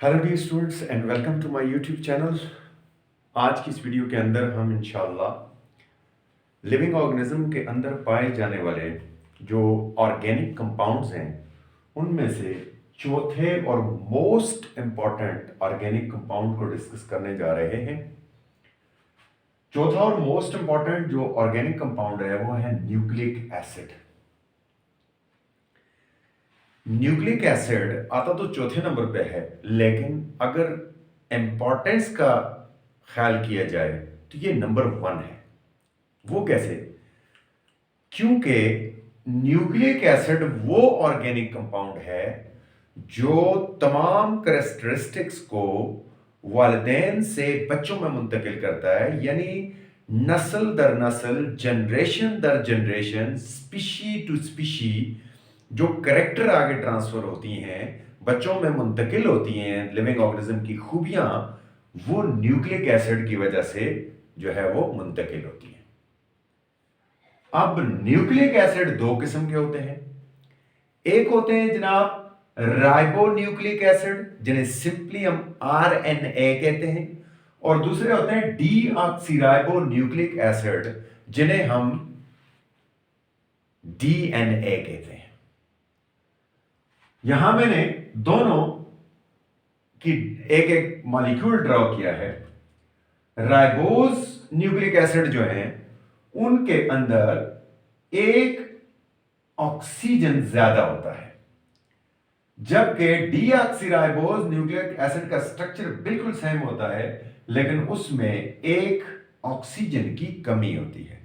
Hello dear students and welcome to my YouTube channel. आज की इस वीडियो के अंदर हम इंशाल्लाह लिविंग ऑर्गेनिज्म के अंदर पाए जाने वाले जो ऑर्गेनिक कंपाउंड्स हैं उनमें से चौथे और मोस्ट इम्पॉर्टेंट ऑर्गेनिक कंपाउंड को डिस्कस करने जा रहे हैं। चौथा और मोस्ट इम्पॉर्टेंट जो ऑर्गेनिक कंपाउंड है वो है न्यूक्लिक एसिड। न्यूक्लिक एसिड आता तो चौथे नंबर पे है, लेकिन अगर इंपॉर्टेंस का ख्याल किया जाए तो ये नंबर 1 है। वो कैसे? क्योंकि न्यूक्लिक एसिड वो ऑर्गेनिक कंपाउंड है जो तमाम कैरेक्टरिस्टिक्स को वालिदैन से बच्चों में मुंतकिल करता है, यानी नस्ल दर नस्ल, जनरेशन दर जनरेशन, स्पीशी टू स्पीशी जो करेक्टर आगे ट्रांसफर होती हैं, बच्चों में मुंतकिल होती हैं, लिविंग ऑर्गेनिज्म की खूबियां वो न्यूक्लिक एसिड की वजह से जो है वो मुंतकिल होती हैं। अब न्यूक्लिक एसिड दो किस्म के होते हैं। एक होते हैं जनाब राइबो न्यूक्लिक एसिड, जिन्हें सिंपली हम RNA कहते हैं, और दूसरे होते हैं डीऑक्सीराइबो न्यूक्लिक एसिड, जिन्हें हम DNA कहते हैं। यहां मैंने दोनों की एक एक मॉलिक्यूल ड्रॉ किया है। राइबोज न्यूक्लिक एसिड जो है उनके अंदर एक ऑक्सीजन ज्यादा होता है, जबकि डीऑक्सीराइबोज न्यूक्लिक एसिड का स्ट्रक्चर बिल्कुल सेम होता है, लेकिन उसमें एक ऑक्सीजन की कमी होती है।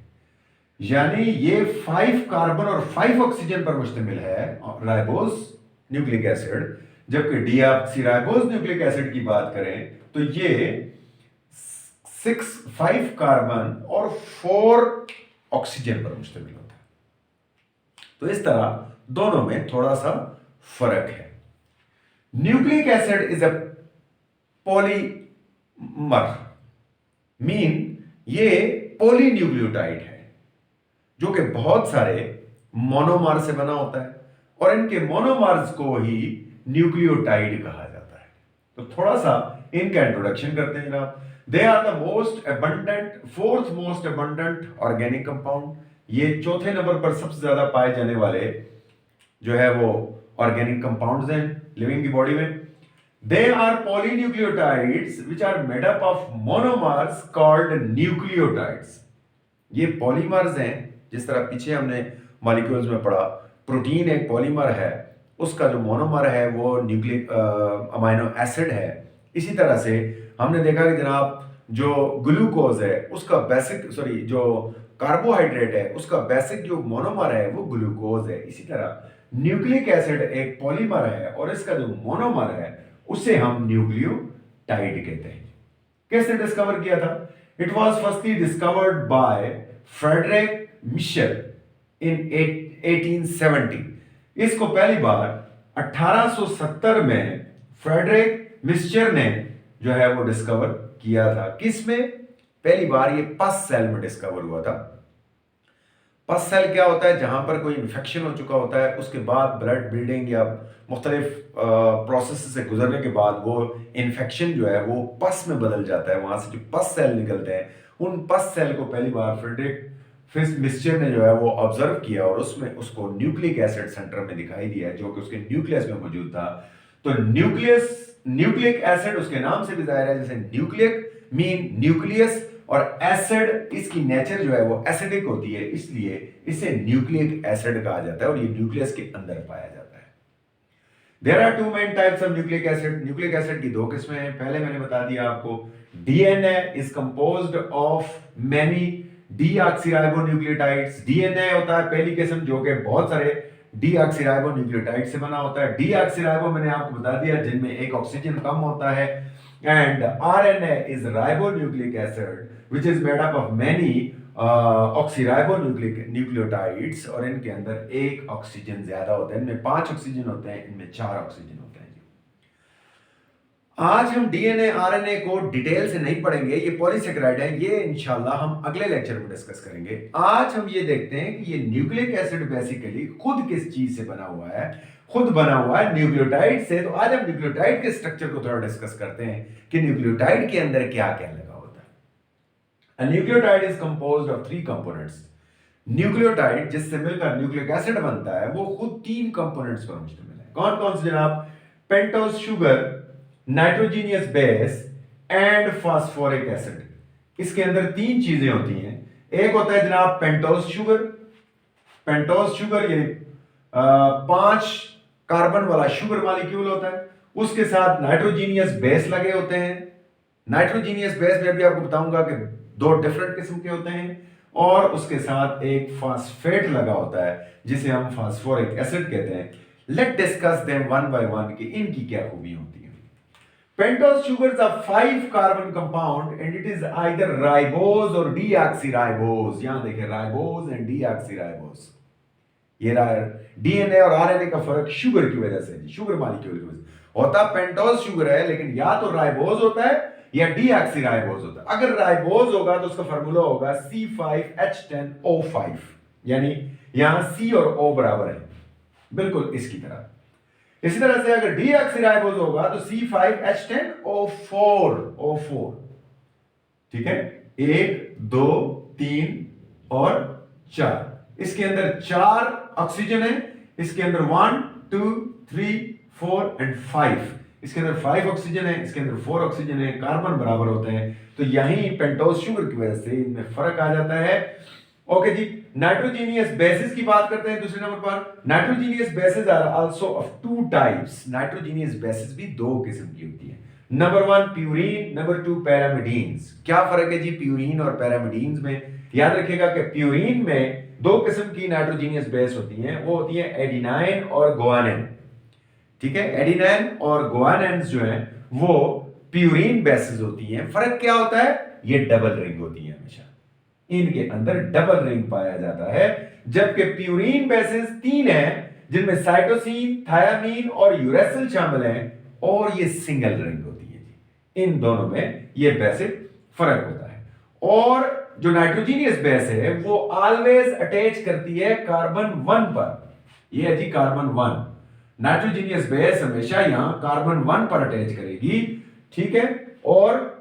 यानी ये 5 कार्बन और 5 ऑक्सीजन पर मुश्तमिल है राइबोज न्यूक्लिक एसिड, जबकि डीऑक्सीराइबोज न्यूक्लिक एसिड की बात करें तो ये 5 कार्बन और 4 ऑक्सीजन पर मुश्तमिल होता है। तो इस तरह दोनों में थोड़ा सा फर्क है। Nucleic acid is a polymer, ये पॉलीन्यूक्लियोटाइड है जो कि बहुत सारे मोनोमर से बना होता है, और इनके मोनोमर्स को ही न्यूक्लियोटाइड कहा जाता है। तो थोड़ा सा इनका इंट्रोडक्शन करते हैं जनाब। They are the fourth most abundant organic compound. ये चौथे नंबर पर सबसे ज्यादा पाए जाने वाले जो है वो ऑर्गेनिक कंपाउंड्स हैं लिविंग की बॉडी में। They are polynucleotides which are made up of monomers called nucleotides. ये पॉलीमर्स हैं, जिस तरह पीछे हमने मॉलिक्यूल्स में पढ़ा, प्रोटीन एक पॉलीमर है, उसका जो मोनोमर है वो न्यूक्लिक अमाइनो एसिड है। इसी तरह से हमने देखा कि जनाब जो ग्लूकोज है उसका बेसिक जो कार्बोहाइड्रेट है उसका बेसिक जो मोनोमर है वो ग्लूकोज है। इसी तरह न्यूक्लिक एसिड एक पॉलीमर है और इसका जो मोनोमर है उसे हम न्यूक्लियोटाइड कहते हैं। कैसे डिस्कवर किया था? It was firstly discovered by Friedrich Miescher in 1870। इसको पहली बार 1870 में फ्रेडरिक मिस्चर ने जो है वो डिस्कवर किया था। किस में? पहली बार ये पस सेल में डिस्कवर हुआ था। पस सेल क्या होता है? जहां पर कोई इन्फेक्शन हो चुका होता है, उसके बाद ब्लड बिल्डिंग या मुख्तलिफ प्रोसेस से गुजरने के बाद वो इन्फेक्शन जो है वो पस में बदल जाता है। वहां से जो पस सेल निकलते हैं, उन पस सेल को पहली बार फ्रेडरिक मिस्चर ने जो है वो ऑब्जर्व किया और उसमें उसको न्यूक्लिक एसिड सेंटर में दिखाई दिया जो कि उसके न्यूक्लियस में मौजूद था। तो न्यूक्लिक एसिड उसके नाम से भी जाहिर है, जैसे न्यूक्लिक न्यूक्लियस, और एसिड इसकी नेचर जो है वो एसिडिक होती है, इसलिए इसे न्यूक्लिक एसिड कहा जाता है और ये न्यूक्लियस के अंदर पाया जाता है। There are 2 main types of nucleic acid. Nucleic acid की 2 किस्में हैं। पहले मैंने बता दिया आपको, DNA is composed of many deoxyribonucleotides. DNA होता है पहली किस्म जो कि बहुत सारे डीऑक्सीराइबोन्यूक्लियोटाइड से बना होता है। डीऑक्सीराइबो मैंने आपको बता दिया जिनमें एक ऑक्सीजन कम होता है। And RNA is ribonucleic acid which is made up of many oxyribonucleotides, और इनके अंदर एक ऑक्सीजन ज्यादा होता है। इनमें 5 ऑक्सीजन होते हैं, इनमें 4 ऑक्सीजन होते हैं। आज हम डीएनए आरएनए को डिटेल से नहीं पढ़ेंगे, ये पॉलीसेकेराइड है, ये इंशाल्लाह हम अगले लेक्चर में डिस्कस करेंगे। आज हम ये देखते हैं कि ये न्यूक्लिक एसिड बेसिकली खुद किस चीज से बना हुआ है, खुद बना हुआ है न्यूक्लियोटाइड से। तो आज हम न्यूक्लियोटाइड के स्ट्रक्चर को थोड़ा डिस्कस करते हैं कि न्यूक्लियोटाइड के अंदर क्या क्या लगा होता है। A nucleotide is composed of 3 components. Nucleotide जिससे मिलकर न्यूक्लिक एसिड बनता है वो खुद 3 कंपोनेंट्स पर मुश्तमिल है। कौन कौन से जनाब? Pentose sugar, nitrogenous base and phosphoric acid. इसके अंदर 3 चीजें होती हैं। एक होता है जनाब पेंटोज शुगर। पेंटोज शुगर यानी 5 कार्बन वाला शुगर मॉलिक्यूल होता है, उसके साथ नाइट्रोजीनियस बेस लगे होते हैं। नाइट्रोजीनियस बेस में भी आपको बताऊंगा कि 2 डिफरेंट किस्म के होते हैं, और उसके साथ एक फास्फेट लगा होता है जिसे हम फास्फोरिक एसिड कहते हैं। Let discuss them one by one कि इनकी क्या खूबी होती है। Pentose sugar is a 5 carbon compound and it is either ribose or deoxyribose। यहां देखें राइबोज एंड deoxyribose। ये डीएनए और आरएनए का फर्क शुगर की वजह से, शुगर मॉलिक्यूल की वजह से होता। पेंटोज शुगर है लेकिन या तो राइबोज होता है या डीऑक्सीराइबोज होता है। अगर राइबोज होगा तो उसका फार्मूला होगा C5H10O5, यानी यहां C और O बराबर है, बिल्कुल इसकी तरह। इसी तरह से अगर डीऑक्सीराइबोज होगा तो C5H10O4। ठीक है, 1 2 3 और 4। इसके अंदर 4 ऑक्सीजन है, इसके अंदर 1 2 3 4 एंड 5। इसके अंदर 5 ऑक्सीजन है, इसके अंदर 4 ऑक्सीजन है, कार्बन बराबर होते हैं। तो यही पेंटोज शुगर की वजह से इनमें फर्क आ जाता है। ओके जी, नाइट्रोजीनियस बेसिस की बात करते हैं दूसरे नंबर पर। Nitrogenous bases are also of 2 types. Nitrogenous bases भी 2 किस्म की होती है। Number 1 purine, number 2 pyrimidines. क्या फर्क है जी प्यूरीन और पैरामिडीन्स में? याद रखिएगा कि प्यूरीन में 2 किस्म की नाइट्रोजीनियस बेस होती हैं, वो होती है एडिनाइन और गुआनिन। ठीक है, एडिनाइन और गुआनिन जो हैं वो प्यूरीन बेसिस होती हैं। फर्क क्या होता है? ये डबल रिंग होती है, हमेशा इनके अंदर डबल रिंग पाया जाता है। जबकि प्यूरीन बेसिस 3 हैं जिनमें साइटोसिन, थायामीन और यूरेसिल शामिल हैं, और ये सिंगल रिंग होती है जी। इन दोनों में ये बेसिक फर्क होता है। और जो नाइट्रोजीनियस बेस है वो ऑलवेज अटैच करती है कार्बन 1 पर। ये है जी कार्बन 1। नाइट्रोजीनियस बेस हमेशा यहां कार्बन 1 पर अटैच करेगी। ठीक है, और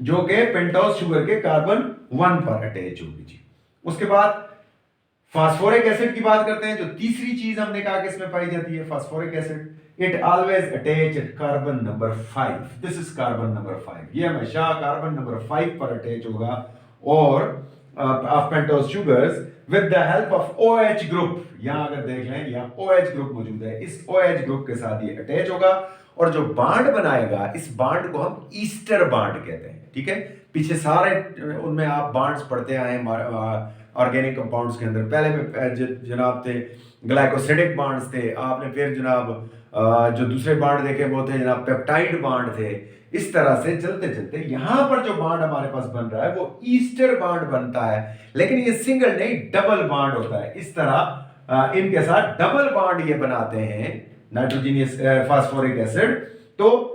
जो कि पेंटोज शुगर के कार्बन 1 पर अटैच होगी जी। उसके बाद फास्फोरिक एसिड की बात करते हैं, जो तीसरी चीज हमने कहा कि इसमें पाई जाती है phosphoric acid. It always attach eight carbon number 5। This is carbon number 5। ये हमेशा कार्बन नंबर 5 पर अटैच होगा। और of pentose sugars with the help of OH group. यहां अगर देख लें, यहां OH ग्रुप मौजूद है, इस OH ग्रुप के साथ ये अटैच होगा, और जो बांड बनाएगा इस बांड को हम ईस्टर बांड कहते हैं। ठीक है, पीछे सारे उनमें आप बांड्स पढ़ते आए ऑर्गेनिक कंपाउंड्स के अंदर। पहले में जनाब थे ग्लाइकोसिडिक बांड्स थे, आपने फिर जनाब जो दूसरे बांड देखे वो थे जनाब पेप्टाइड बांड थे। इस तरह से चलते चलते यहां पर जो बांड हमारे पास बन रहा है वो ईस्टर बांड बनता है, लेकिन ये सिंगल नहीं डबल बांड होता है। इस तरह इनके साथ डबल बांड ये बनाते हैं नाइट्रोजीनियस फास्फोरिक एसिड। तो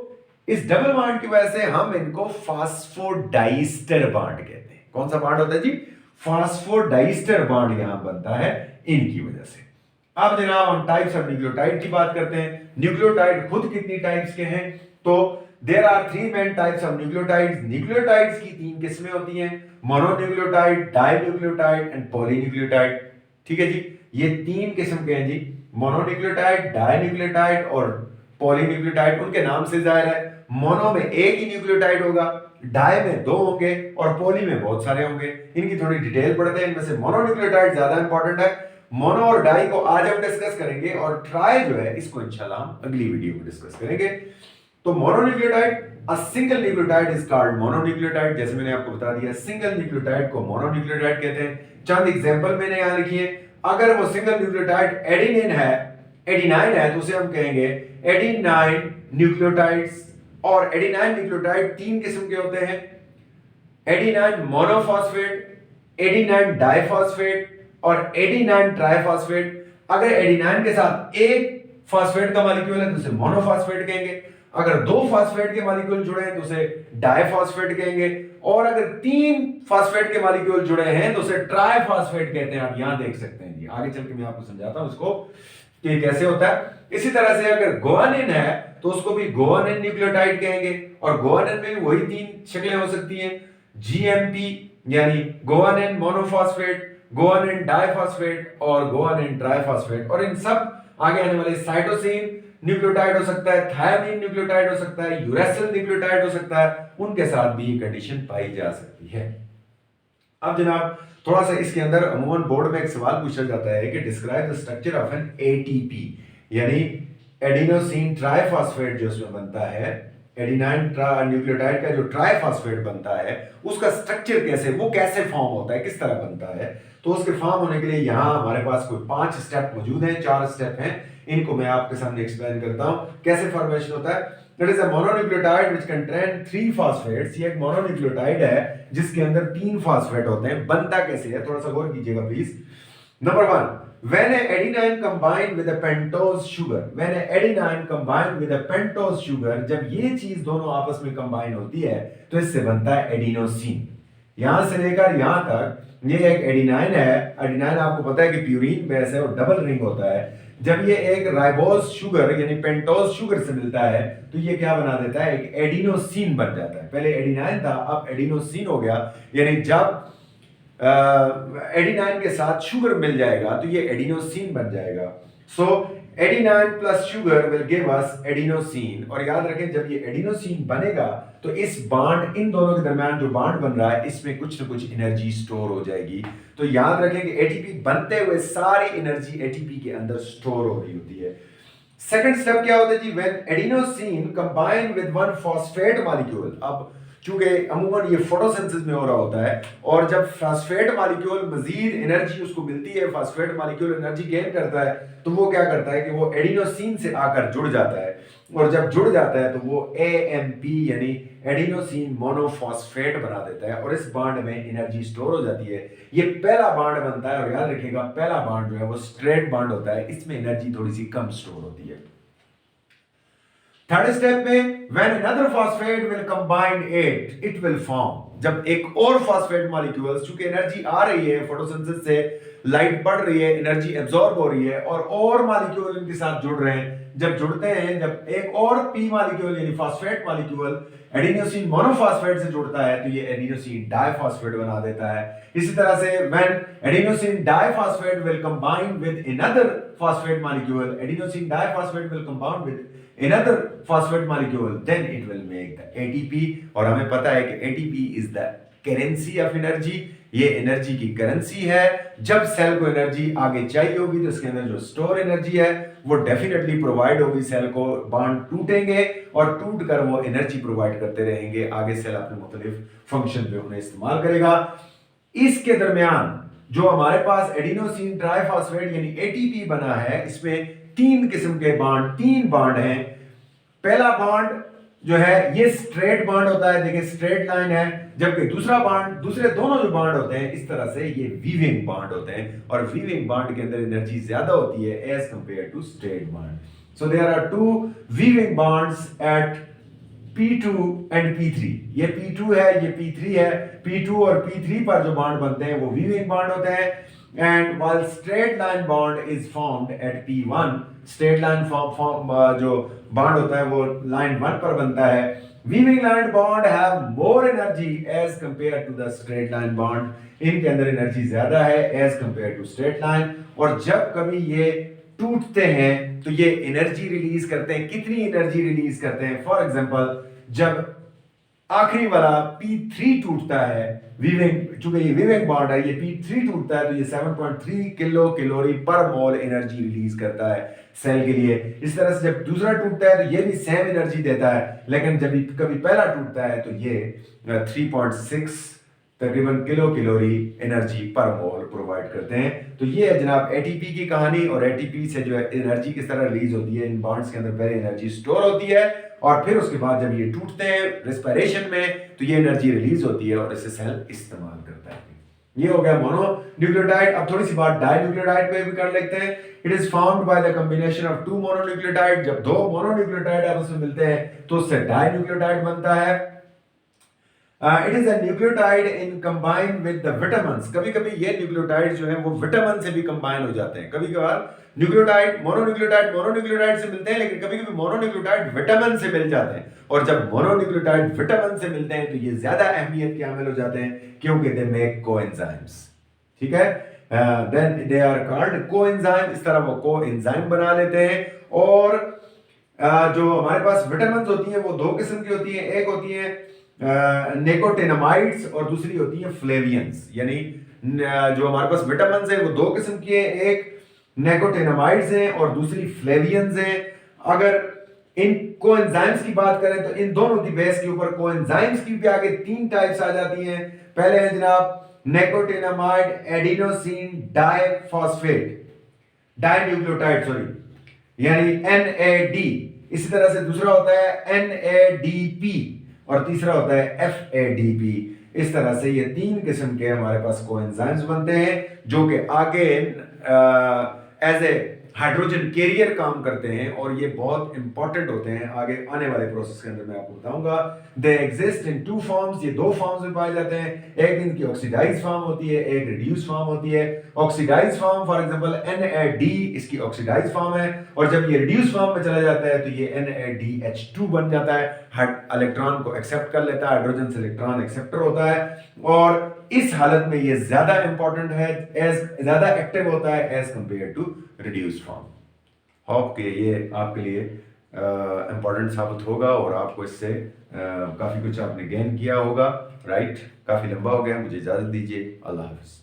इस डबल बांड की वजह से हम इनको फास्फोडाइस्टर बांड कहते हैं। कौन सा बांड होता है जी? फास्फोडाइस्टर बांड यहां बनता है इनकी वजह से। अब जनाब हम टाइप्स ऑफ न्यूक्लियोटाइड की बात करते हैं। न्यूक्लियोटाइड खुद कितनी टाइप्स के हैं? तो there are 3 main types of nucleotides. Nucleotides की 3 किस्में होती हैं, मोनोन्यूक्लियोटाइड, डाइन्यूक्लियोटाइड एंड पॉलीन्यूक्लियोटाइड। ठीक है जी, ये 3 किस्म के हैं जी, मोनोन्यूक्लियोटाइड, डाइन्यूक्लियोटाइड और पॉलीन्यूक्लियोटाइड। उनके नाम से जाहिर है, मोनो में एक ही न्यूक्लियोटाइड होगा, डाई में 2 होंगे और पॉली में बहुत सारे होंगे। इनकी थोड़ी डिटेल पढ़ते हैं। इनमें से मोनोन्यूक्लियोटाइड ज्यादा इंपॉर्टेंट है। मोनो और डाई को आज हम डिस्कस करेंगे, और ट्राई जो है इसको इंशाल्लाह हम अगली वीडियो में डिस्कस करेंगे। तो mononucleotide, a single nucleotide is called mononucleotide. जैसे मैंने आपको बता दिया, सिंगल न्यूक्लियोटाइड को मोनोन्यूक्लियोटाइड कहते हैं। चंद एग्जांपल मैंने यहां लिखी है। अगर वो सिंगल न्यूक्लियोटाइड एडेनिन है तो उसे हम कहेंगे एडेनाइन न्यूक्लियोटाइड्स। और एडेनाइन न्यूक्लियोटाइड 3 किस्म के होते हैं, एडेनाइन मोनोफॉस्फेट, एडेनाइन डाइफॉस्फेट और एडेनाइन ट्राइफॉस्फेट। अगर एडेनाइन के साथ एक फास्फेट का मॉलिक्यूल है तो उसे मोनोफॉस्फेट कहेंगे, अगर 2 फास्फेट के मॉलिक्यूल जुड़े हैं तो उसे डाइफॉस्फेट कहेंगे, और अगर 3 फास्फेट के मॉलिक्यूल जुड़े हैं तो उसे ट्राइफॉस्फेट कहते हैं। आप यहां देख सकते हैं जी, आगे चल के मैं आपको समझाता हूं इसको कि कैसे होता है। इसी तरह से अगर गुआनिन है तो उसको भी गुआनिन न्यूक्लियोटाइड कहेंगे, और गुआनिन में भी वही 3 शक्लें हो सकती हैं, जीएमपी यानी गुआनिन मोनोफॉस्फेट, गुआनिन डाइफॉस्फेट और गुआनिन ट्राइफॉस्फेट। और इन सब आगे आने वाले साइटोसिन न्यूक्लियोटाइड हो सकता है, थायमिन न्यूक्लियोटाइड हो सकता है, यूरेसिल न्यूक्लियोटाइड हो सकता है, उनके साथ भी ये कंडीशन पाई जा सकती है। अब जनाब थोड़ा सा इसके अंदर अमूमन बोर्ड में एक सवाल पूछा जाता है कि describe the structure of an ATP, यानी एडिनोसिन ट्राइफॉस्फेट जो इसमें बनता है, एडिनाइन न्यूक्लियोटाइड का जो ट्राइफॉस्फेट बनता है उसका स्ट्रक्चर कैसे, वो कैसे फॉर्म होता है, किस तरह बनता है। तो उसके फॉर्म होने के लिए यहाँ हमारे पास कोई 5 स्टेप मौजूद हैं, 4 स्टेप हैं, इनको मैं आपके सामने एक्सप्लेन करता हूं कैसे फॉर्मेशन होता है। That is a mononucleotide which contain 3 फास्फेट्स। ये एक मोनोन्यूक्लियोटाइड है जिसके अंदर 3 फास्फेट होते हैं। बनता कैसे है, थोड़ा सा गौर कीजिएगा please. Number 1, when a adenine combined with a pentose sugar, when a adenine combined with a pentose sugar, जब ये चीज दोनों आपस में कंबाइन होती है तो इससे बनता है एडिनोसिन। यहां से लेकर यहां तक ये एक एडिनाइन है। एडिनाइन आपको पता है कि प्यूरीन बेस है और डबल रिंग होता है। जब ये एक राइबोज शुगर यानी पेंटोज शुगर से मिलता है तो ये क्या बना देता है, एक एडिनोसिन बन जाता है। पहले एडिनाइन था, अब एडिनोसिन हो गया। यानी जब एडिनाइन के साथ शुगर मिल जाएगा तो ये एडिनोसिन बन जाएगा। So adenine plus sugar will give us adenosine. और याद रखें जब ये एडिनोसिन बनेगा तो इस बॉन्ड, इन दोनों के दरमियान जो बॉन्ड बन रहा है इसमें कुछ ना कुछ एनर्जी स्टोर हो जाएगी। तो याद रखें कि एटीपी बनते हुए सारी एनर्जी एटीपी के अंदर स्टोर हो रही होती है। सेकंड स्टेप क्या होता है जी, when adenosine combine with one phosphate molecule. अब चूंकि अमूमन ये फोटोसिंथेसिस में हो रहा होता है और जब फास्फेट मॉलिक्यूल मजीद एनर्जी उसको मिलती है, फास्फेट मॉलिक्यूल एनर्जी गेन करता है तो वो क्या करता है कि वो एडिनोसिन से आकर जुड़ जाता है, और जब जुड़ जाता है तो वो AMP यानी एडिनोसिन मोनोफॉस्फेट बना देता है और इस बॉन्ड में एनर्जी स्टोर हो जाती है। ये पहला बॉन्ड बनता है और याद रखिएगा पहला बॉन्ड जो है वो स्ट्रेट बॉन्ड होता है, इसमें एनर्जी थोड़ी सी कम स्टोर होती है। थर्ड स्टेप में when another phosphate will combine it will form। जब एक और फास्फेट मॉलिक्यूल, चूंकि एनर्जी आ रही है फोटोसिंथेसिस से, लाइट पड़ रही है, एनर्जी एब्जॉर्ब हो रही है और मॉलिक्यूल इनके साथ जुड़ रहे हैं। जब जुड़ते हैं, जब एक और पी मॉलिक्यूल यानी फास्फेट मॉलिक्यूल एडिनोसिन मोनोफॉस्फेट से जुड़ता है तो ये एडिनोसिन डाइफॉस्फेट बना देता है। इसी तरह से when adenosine diphosphate will combine with another phosphate molecule, adenosine diphosphate will combine with another phosphate molecule, then it will make the ATP। और हमें पता है कि ATP is the currency of energy। ये एनर्जी की करेंसी है। जब cell को एनर्जी आगे चाहिए होगी तो इसके अंदर जो स्टोर एनर्जी है वो डेफिनेटली प्रोवाइड होगी सेल को। बॉन्ड टूटेंगे और टूट कर वो एनर्जी प्रोवाइड करते रहेंगे, आगे सेल अपने मुख्तलिफ फंक्शन पे उन्हें इस्तेमाल करेगा। इसके दरमियान जो हमारे पास एडिनोसिन ट्राइफॉस्फेट यानी एटीपी बना है, इसमें 3 किस्म के बॉन्ड, 3 बॉन्ड हैं। पहला बॉन्ड जो है ये स्ट्रेट बॉन्ड होता है, देखिए स्ट्रेट लाइन है, जबकि दूसरा बॉन्ड, दूसरे दोनों जो बॉन्ड होते हैं इस तरह से ये वीविंग बॉन्ड होते हैं और वीविंग बॉन्ड के अंदर एनर्जी ज्यादा होती है as compare to straight bond. So there are 2 weaving bonds at P2 and P3। ये P2 है, ये P3 है। P2 और P3 पर जो बॉन्ड बनते हैं वो वीविंग बॉन्ड होते हैं। And while straight line bond is formed at P1, straight line जो बॉन्ड होता है वो लाइन 1 पर बनता है। Weaving line bond have more energy as compare to the straight line bond. इनके अंदर एनर्जी ज्यादा है as compare to straight line. और जब कभी ये टूटते हैं तो ये एनर्जी रिलीज करते हैं। कितनी एनर्जी रिलीज करते हैं? फॉर एग्जांपल जब आखिरी वाला P3 टूटता है, वीविंग, चूंकि ये वीविंग बॉन्ड है, ये P3 टूटता है तो ये 7.3 किलो कैलोरी पर मोल एनर्जी रिलीज करता है सेल के लिए। इस तरह से जब दूसरा टूटता है तो ये भी सेम एनर्जी देता है, लेकिन जब कभी पहला टूटता है तो ये 3.6 तकरीबन किलो कैलोरी एनर्जी पर मोल प्रोवाइड करते हैं। तो ये है जनाब एटीपी की कहानी। और एटीपी से जो है एनर्जी किस तरह रिलीज होती है, इन बॉन्ड्स के अंदर पहले एनर्जी स्टोर होती है और फिर उसके बाद जब ये टूटते हैं रेस्पिरेशन में तो ये एनर्जी रिलीज होती है और इसे सेल इस्तेमाल करता है। ये हो गया मोनोन्यूक्लियोटाइड। अब थोड़ी सी बात डाइन्यूक्लियोटाइड पे भी कर लेते हैं। It is formed by the combination of two mononucleotide. जब दो मोनोन्यूक्लियोटाइड आपस में मिलते हैं तो उससे डाइन्यूक्लियोटाइड बनता है। It is a nucleotide in combine with the vitamins. कभी कभी ये न्यूक्लियोटाइड जो है वो विटामिन से भी कंबाइन हो जाते हैं। कभी कभार मोनोन्यूक्लियोटाइड से मिलते हैं, लेकिन कभी कभी मोनोन्यूक्लियोटाइड विटामिन से मिल जाते हैं। और जब मोनोन्यूक्लियोटाइड विटामिन से मिलते हैं तो ये ज्यादा अहमियत के हामिल हो जाते हैं, क्योंकि दे मेक कोएंजाइम्स। ठीक है, then they are called coenzyme. इस तरह वो कोएंजाइम बना लेते हैं। और जो हमारे पास विटामिन होती हैं वो दो किस्म की होती हैं। एक होती है निकोटिनामाइड्स और दूसरी होती है फ्लेवियंस। यानी जो हमारे पास विटामिन है वो दो किस्म की है, एक निकोटिनामाइड्स हैं और दूसरी फ्लेवियंस हैं। अगर इन कोएंजाइम्स की बात करें तो इन दोनों की बेस के ऊपर कोएंजाइम्स की भी आगे तीन टाइप्स आ जाती हैं। पहले है जनाब nicotinamide adenosine diphosphate, dinucleotide sorry, यानी NAD। इसी तरह से दूसरा होता है NADP और तीसरा होता है FADP। इस तरह से ये तीन किस्म के हमारे पास कोएंजाइम्स बनते हैं जो कि आगे एज ए हाइड्रोजन कैरियर काम करते हैं और ये बहुत इंपॉर्टेंट होते हैं आगे आने वाले प्रोसेस के अंदर। मैं आपको बताऊंगा। They exist in two forms. ये दो फॉर्म्स में पाए जाते हैं। एक इनकी ऑक्सीडाइज फॉर्म होती है, एक रिड्यूस फॉर्म होती है। Oxidise form for example NAD इसकी ऑक्सीडाइज फॉर्म है, और जब ये रिड्यूस फॉर्म में चला जाता है तो ये NADH2 बन जाता है। इलेक्ट्रॉन को एक्सेप्ट कर लेता है, हाइड्रोजन से इलेक्ट्रॉन एक्सेप्टर होता है, और इस हालत में ये ज्यादा इंपॉर्टेंट है, एज ज्यादा एक्टिव होता है as compare to reduce form. Hope के ये आपके लिए इंपॉर्टेंट साबित होगा और आपको इससे काफी कुछ आपने गेन किया होगा। राइट, काफी लंबा हो गया, मुझे इजाजत दीजिए। अल्लाह हाफिज।